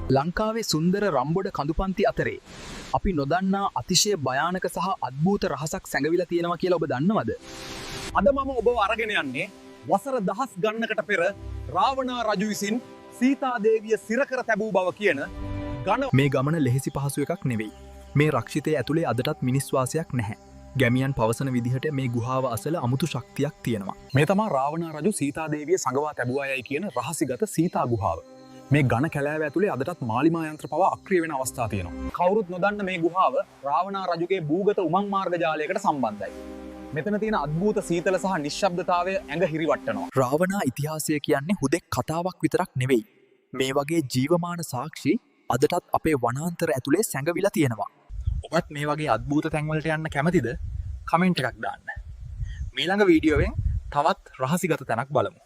ලංකාවේ සුන්දර රම්බොඩ කඳුපන්ති අතරේ අපි නොදන්නා අතිශය භයානක සහ අද්භූත රහසක් සැඟවිලා තියෙනවා කියලා ඔබ දන්නවද? අද මම ඔබව අරගෙන යන්නේ වසර දහස් ගණනකට පෙර රාවණා රජු විසින් සීතා දේවිය සිරකර තැබූ බව කියන මේ ගමන ලෙහෙසි පහසු එකක් නෙවෙයි. මේ රක්ෂිතය ඇතුලේ අදටත් මිනිස් වාසයක් නැහැ. ගැමියන් පවසන විදිහට මේ ගුහාව අසල අමුතු ශක්තියක් තියෙනවා. මේ තමා රාවණා රජු සීතා දේවිය සඟවා තැබුවායයි කියන රහසිගත සීතා ගුහාව. මේ ඝන කැලෑව ඇතුලේ අදටත් මාලිමා යන්ත්‍ර පවා අක්‍රිය වෙන අවස්ථා තියෙනවා. කවුරුත් නොදන්න මේ ගුහාව රාවණා රජුගේ භූගත උමං මාර්ග ජාලයකට සම්බන්ධයි. මෙතන තියෙන අද්භූත සීතල සහ නිශ්ශබ්දතාවය ඇඟ හිරිවට්ටනවා. රාවණා ඉතිහාසය කියන්නේ හුදෙක් කතාවක් විතරක් නෙවෙයි. මේ වගේ ජීවමාන සාක්ෂි අදටත් අපේ වනාන්තර ඇතුලේ සැඟවිලා තියෙනවා. ඔබත් මේ වගේ අද්භූත තැන්වලට යන්න කැමතිද? කමෙන්ට් එකක් දාන්න. ඊළඟ වීඩියෝවෙන් තවත් රහසිගත තැනක් බලමු.